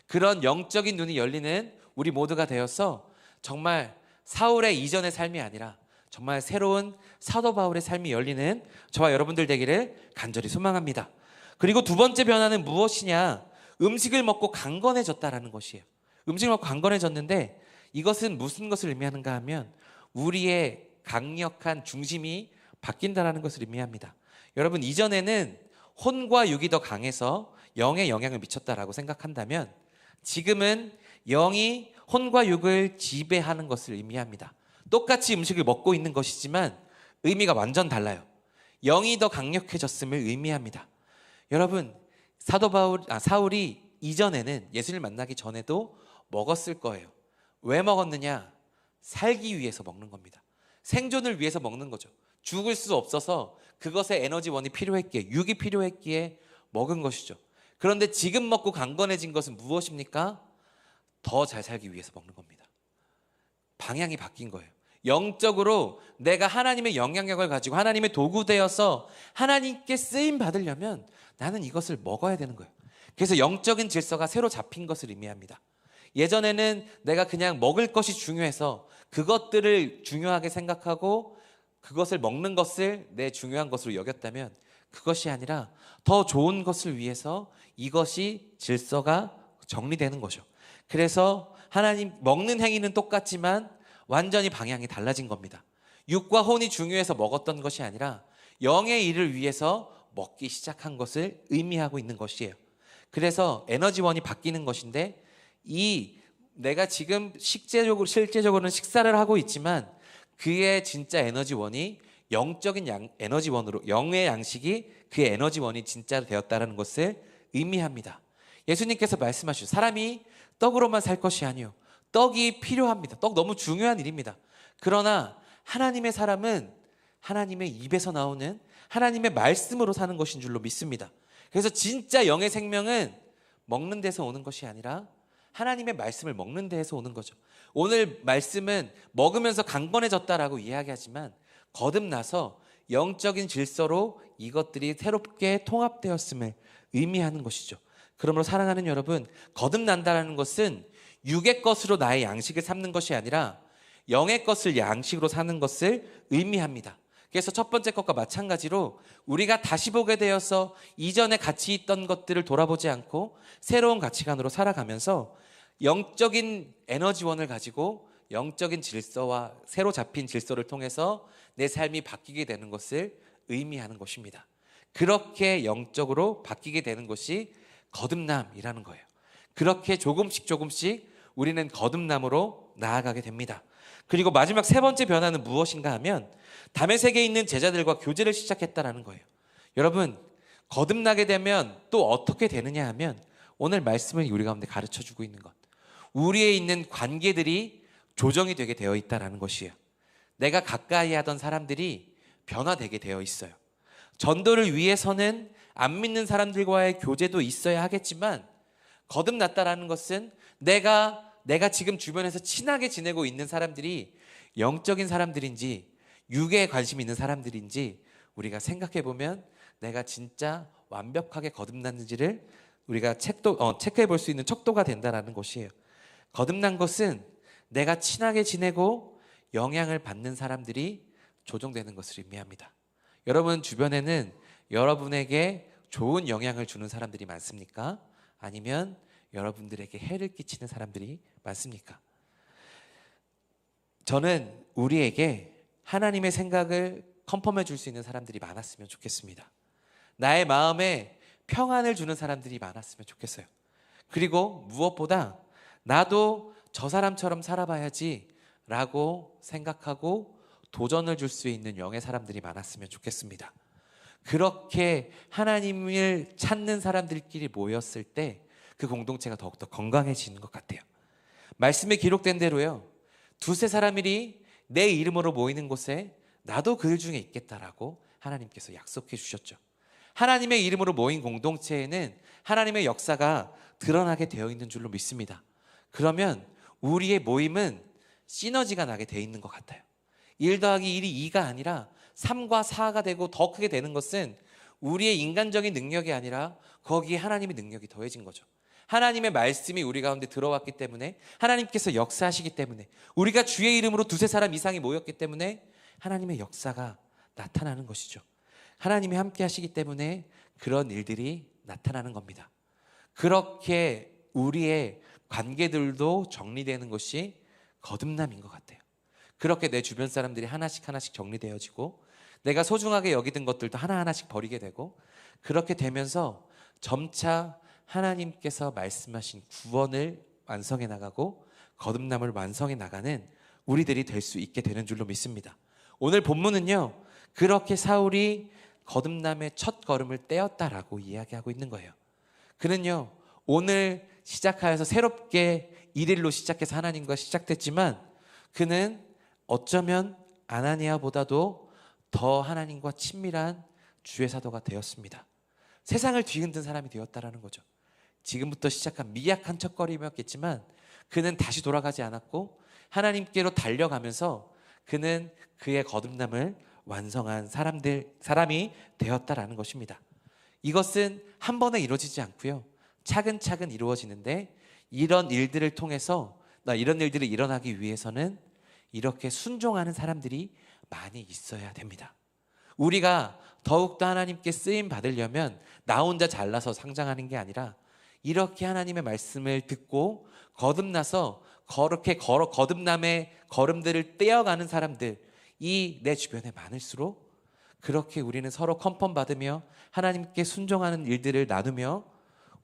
그런 영적인 눈이 열리는 우리 모두가 되어서 정말 사울의 이전의 삶이 아니라 정말 새로운 사도 바울의 삶이 열리는 저와 여러분들 되기를 간절히 소망합니다. 그리고 두 번째 변화는 무엇이냐? 음식을 먹고 강건해졌다라는 것이에요. 음식을 먹고 강건해졌는데 이것은 무슨 것을 의미하는가 하면 우리의 강력한 중심이 바뀐다라는 것을 의미합니다. 여러분, 이전에는 혼과 육이 더 강해서 영에 영향을 미쳤다라고 생각한다면 지금은 영이 혼과 육을 지배하는 것을 의미합니다. 똑같이 음식을 먹고 있는 것이지만 의미가 완전 달라요. 영이 더 강력해졌음을 의미합니다. 여러분, 사울이 이전에는 예수님을 만나기 전에도 먹었을 거예요. 왜 먹었느냐? 살기 위해서 먹는 겁니다. 생존을 위해서 먹는 거죠. 죽을 수 없어서 그것에 에너지원이 필요했기에, 육이 필요했기에 먹은 것이죠. 그런데 지금 먹고 강건해진 것은 무엇입니까? 더 잘 살기 위해서 먹는 겁니다. 방향이 바뀐 거예요. 영적으로 내가 하나님의 영향력을 가지고 하나님의 도구 되어서 하나님께 쓰임 받으려면 나는 이것을 먹어야 되는 거예요. 그래서 영적인 질서가 새로 잡힌 것을 의미합니다. 예전에는 내가 그냥 먹을 것이 중요해서 그것들을 중요하게 생각하고 그것을 먹는 것을 내 중요한 것으로 여겼다면 그것이 아니라 더 좋은 것을 위해서 이것이 질서가 정리되는 거죠. 그래서 하나님 먹는 행위는 똑같지만 완전히 방향이 달라진 겁니다. 육과 혼이 중요해서 먹었던 것이 아니라 영의 일을 위해서 먹기 시작한 것을 의미하고 있는 것이에요. 그래서 에너지원이 바뀌는 것인데 내가 지금 실제적으로는 식사를 하고 있지만 그의 진짜 에너지원이 영적인 에너지원으로, 영의 양식이 그의 에너지원이 진짜 되었다는 것을 의미합니다. 예수님께서 말씀하시죠. 사람이 떡으로만 살 것이 아니요, 떡이 필요합니다. 떡 너무 중요한 일입니다. 그러나 하나님의 사람은 하나님의 입에서 나오는 하나님의 말씀으로 사는 것인 줄로 믿습니다. 그래서 진짜 영의 생명은 먹는 데서 오는 것이 아니라 하나님의 말씀을 먹는 데에서 오는 거죠. 오늘 말씀은 먹으면서 강건해졌다라고 이야기하지만 거듭나서 영적인 질서로 이것들이 새롭게 통합되었음을 의미하는 것이죠. 그러므로 사랑하는 여러분, 거듭난다는 것은 육의 것으로 나의 양식을 삼는 것이 아니라 영의 것을 양식으로 사는 것을 의미합니다. 그래서 첫 번째 것과 마찬가지로 우리가 다시 보게 되어서 이전에 같이 있던 것들을 돌아보지 않고 새로운 가치관으로 살아가면서 영적인 에너지원을 가지고 영적인 질서와 새로 잡힌 질서를 통해서 내 삶이 바뀌게 되는 것을 의미하는 것입니다. 그렇게 영적으로 바뀌게 되는 것이 거듭남이라는 거예요. 그렇게 조금씩 우리는 거듭남으로 나아가게 됩니다. 그리고 마지막 세 번째 변화는 무엇인가 하면 다메섹에 있는 제자들과 교제를 시작했다라는 거예요. 여러분, 거듭나게 되면 또 어떻게 되느냐 하면 오늘 말씀을 우리 가운데 가르쳐주고 있는 것, 우리에 있는 관계들이 조정이 되게 되어 있다라는 것이에요. 내가 가까이 하던 사람들이 변화되게 되어 있어요. 전도를 위해서는 안 믿는 사람들과의 교제도 있어야 하겠지만, 거듭났다라는 것은 내가 지금 주변에서 친하게 지내고 있는 사람들이 영적인 사람들인지 육에 관심 있는 사람들인지 우리가 생각해 보면 내가 진짜 완벽하게 거듭났는지를 우리가 체크해 볼 수 있는 척도가 된다는 것이에요. 거듭난 것은 내가 친하게 지내고 영향을 받는 사람들이 조정되는 것을 의미합니다. 여러분 주변에는 여러분에게 좋은 영향을 주는 사람들이 많습니까? 아니면 여러분들에게 해를 끼치는 사람들이 많습니까? 저는 우리에게 하나님의 생각을 컨펌해 줄 수 있는 사람들이 많았으면 좋겠습니다. 나의 마음에 평안을 주는 사람들이 많았으면 좋겠어요. 그리고 무엇보다 나도 저 사람처럼 살아봐야지 라고 생각하고 도전을 줄 수 있는 영의 사람들이 많았으면 좋겠습니다. 그렇게 하나님을 찾는 사람들끼리 모였을 때 그 공동체가 더욱더 건강해지는 것 같아요. 말씀에 기록된 대로요, 두세 사람이 내 이름으로 모이는 곳에 나도 그 중에 있겠다라고 하나님께서 약속해 주셨죠. 하나님의 이름으로 모인 공동체에는 하나님의 역사가 드러나게 되어 있는 줄로 믿습니다. 그러면 우리의 모임은 시너지가 나게 되어 있는 것 같아요. 1 더하기 1이 2가 아니라 3과 4가 되고 더 크게 되는 것은 우리의 인간적인 능력이 아니라 거기에 하나님의 능력이 더해진 거죠. 하나님의 말씀이 우리 가운데 들어왔기 때문에, 하나님께서 역사하시기 때문에, 우리가 주의 이름으로 두세 사람 이상이 모였기 때문에 하나님의 역사가 나타나는 것이죠. 하나님이 함께 하시기 때문에 그런 일들이 나타나는 겁니다. 그렇게 우리의 관계들도 정리되는 것이 거듭남인 것 같아요. 그렇게 내 주변 사람들이 하나씩 정리되어지고 내가 소중하게 여기던 것들도 하나하나씩 버리게 되고, 그렇게 되면서 점차 하나님께서 말씀하신 구원을 완성해 나가고 거듭남을 완성해 나가는 우리들이 될 수 있게 되는 줄로 믿습니다. 오늘 본문은요, 그렇게 사울이 거듭남의 첫 걸음을 떼었다라고 이야기하고 있는 거예요. 그는요, 오늘 시작하여서 새롭게 1일로 시작해서 하나님과 시작됐지만 그는 어쩌면 아나니아보다도 더 하나님과 친밀한 주의 사도가 되었습니다. 세상을 뒤흔든 사람이 되었다라는 거죠. 지금부터 시작한 미약한 첫걸음이었겠지만 그는 다시 돌아가지 않았고 하나님께로 달려가면서 그는 그의 거듭남을 완성한 사람이 되었다라는 것입니다. 이것은 한 번에 이루어지지 않고요, 차근차근 이루어지는데, 이런 일들을 통해서 이런 일들이 일어나기 위해서는 이렇게 순종하는 사람들이 많이 있어야 됩니다. 우리가 더욱더 하나님께 쓰임 받으려면 나 혼자 잘나서 상장하는 게 아니라 이렇게 하나님의 말씀을 듣고 거듭나서 거듭남의 걸음들을 떼어가는 사람들이 내 주변에 많을수록 그렇게 우리는 서로 컨펌 받으며 하나님께 순종하는 일들을 나누며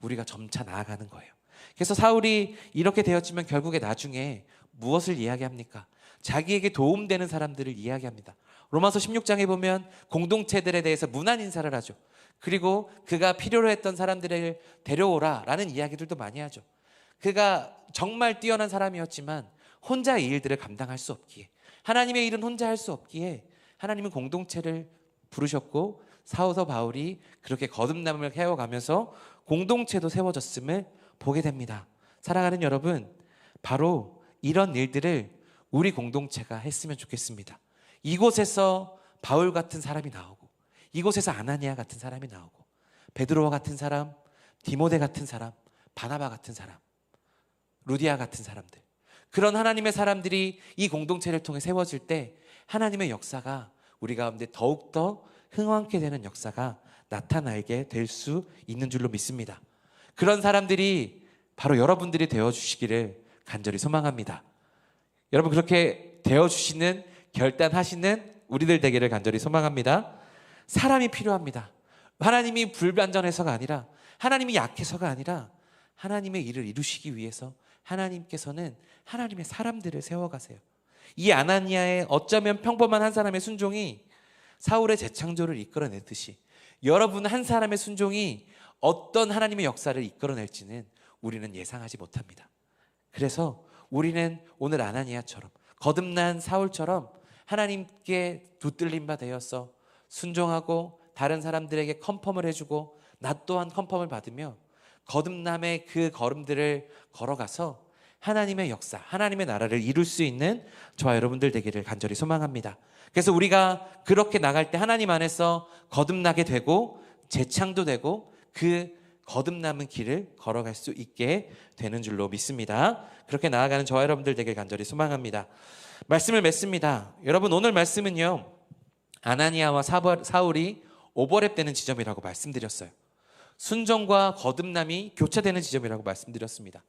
우리가 점차 나아가는 거예요. 그래서 사울이 이렇게 되었지만 결국에 나중에 무엇을 이야기합니까? 자기에게 도움되는 사람들을 이야기합니다. 로마서 16장에 보면 공동체들에 대해서 문안 인사를 하죠. 그리고 그가 필요로 했던 사람들을 데려오라 라는 이야기들도 많이 하죠. 그가 정말 뛰어난 사람이었지만 혼자 이 일들을 감당할 수 없기에, 하나님의 일은 혼자 할 수 없기에 하나님은 공동체를 부르셨고 사도 바울이 그렇게 거듭남을 해워가면서 공동체도 세워졌음을 보게 됩니다. 사랑하는 여러분, 바로 이런 일들을 우리 공동체가 했으면 좋겠습니다. 이곳에서 바울 같은 사람이 나오고, 이곳에서 아나니아 같은 사람이 나오고, 베드로와 같은 사람, 디모데 같은 사람, 바나바 같은 사람, 루디아 같은 사람들, 그런 하나님의 사람들이 이 공동체를 통해 세워질 때 하나님의 역사가 우리 가운데 더욱더 흥왕케 되는 역사가 나타나게 될 수 있는 줄로 믿습니다. 그런 사람들이 바로 여러분들이 되어주시기를 간절히 소망합니다. 여러분, 그렇게 되어주시는, 결단하시는 우리들 되기를 간절히 소망합니다. 사람이 필요합니다. 하나님이 불완전해서가 아니라, 하나님이 약해서가 아니라 하나님의 일을 이루시기 위해서 하나님께서는 하나님의 사람들을 세워가세요. 이 아나니아의 어쩌면 평범한 한 사람의 순종이 사울의 재창조를 이끌어내듯이 여러분 한 사람의 순종이 어떤 하나님의 역사를 이끌어낼지는 우리는 예상하지 못합니다. 그래서 우리는 오늘 아나니아처럼, 거듭난 사울처럼 하나님께 붙들린 바 되어서 순종하고 다른 사람들에게 컨펌을 해주고 나 또한 컨펌을 받으며 거듭남의 그 걸음들을 걸어가서 하나님의 역사, 하나님의 나라를 이룰 수 있는 저와 여러분들 되기를 간절히 소망합니다. 그래서 우리가 그렇게 나갈 때 하나님 안에서 거듭나게 되고 재창도 되고 그 거듭남은 길을 걸어갈 수 있게 되는 줄로 믿습니다. 그렇게 나아가는 저와 여러분들 되길 간절히 소망합니다. 말씀을 맺습니다. 여러분, 오늘 말씀은요, 아나니아와 사울이 오버랩되는 지점이라고 말씀드렸어요. 순종과 거듭남이 교차되는 지점이라고 말씀드렸습니다.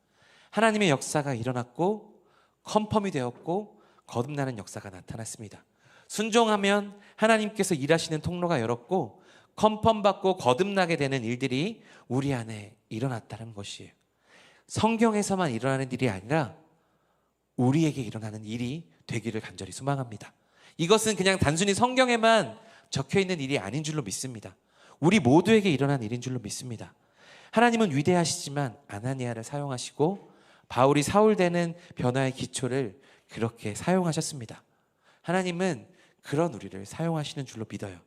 하나님의 역사가 일어났고 컨펌이 되었고 거듭나는 역사가 나타났습니다. 순종하면 하나님께서 일하시는 통로가 열었고 컨펌받고 거듭나게 되는 일들이 우리 안에 일어났다는 것이에요. 성경에서만 일어나는 일이 아니라 우리에게 일어나는 일이 되기를 간절히 소망합니다. 이것은 그냥 단순히 성경에만 적혀있는 일이 아닌 줄로 믿습니다. 우리 모두에게 일어난 일인 줄로 믿습니다. 하나님은 위대하시지만 아나니아를 사용하시고 바울이 사울되는 변화의 기초를 그렇게 사용하셨습니다. 하나님은 그런 우리를 사용하시는 줄로 믿어요.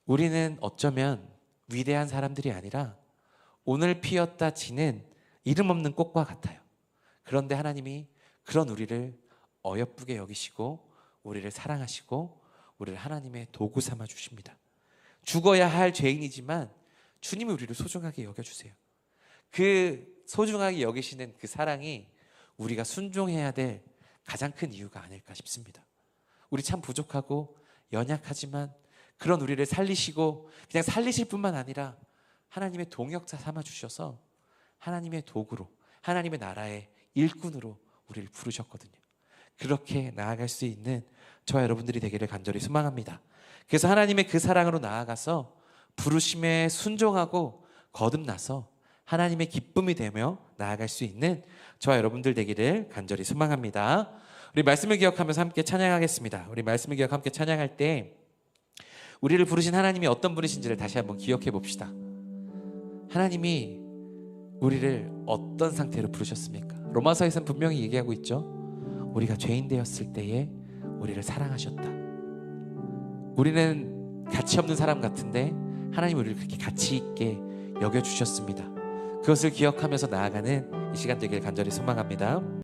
우리는 어쩌면 위대한 사람들이 아니라 오늘 피었다 지는 이름 없는 꽃과 같아요. 그런데 하나님이 그런 우리를 어여쁘게 여기시고 우리를 사랑하시고 우리를 하나님의 도구 삼아 주십니다. 죽어야 할 죄인이지만 주님이 우리를 소중하게 여겨주세요. 그 소중하게 여기시는 그 사랑이 우리가 순종해야 될 가장 큰 이유가 아닐까 싶습니다. 우리 참 부족하고 연약하지만 그런 우리를 살리시고 그냥 살리실 뿐만 아니라 하나님의 동역자 삼아 주셔서 하나님의 도구로, 하나님의 나라의 일꾼으로 우리를 부르셨거든요. 그렇게 나아갈 수 있는 저와 여러분들이 되기를 간절히 소망합니다. 그래서 하나님의 그 사랑으로 나아가서 부르심에 순종하고 거듭나서 하나님의 기쁨이 되며 나아갈 수 있는 저와 여러분들 되기를 간절히 소망합니다. 우리 말씀을 기억하면서 함께 찬양하겠습니다. 우리 말씀을 기억 함께 찬양할 때 우리를 부르신 하나님이 어떤 분이신지를 다시 한번 기억해 봅시다. 하나님이 우리를 어떤 상태로 부르셨습니까? 로마서에서는 분명히 얘기하고 있죠. 우리가 죄인 되었을 때에 우리를 사랑하셨다. 우리는 가치 없는 사람 같은데 하나님이 우리를 그렇게 가치 있게 여겨주셨습니다. 그것을 기억하면서 나아가는 이 시간 되길 간절히 소망합니다.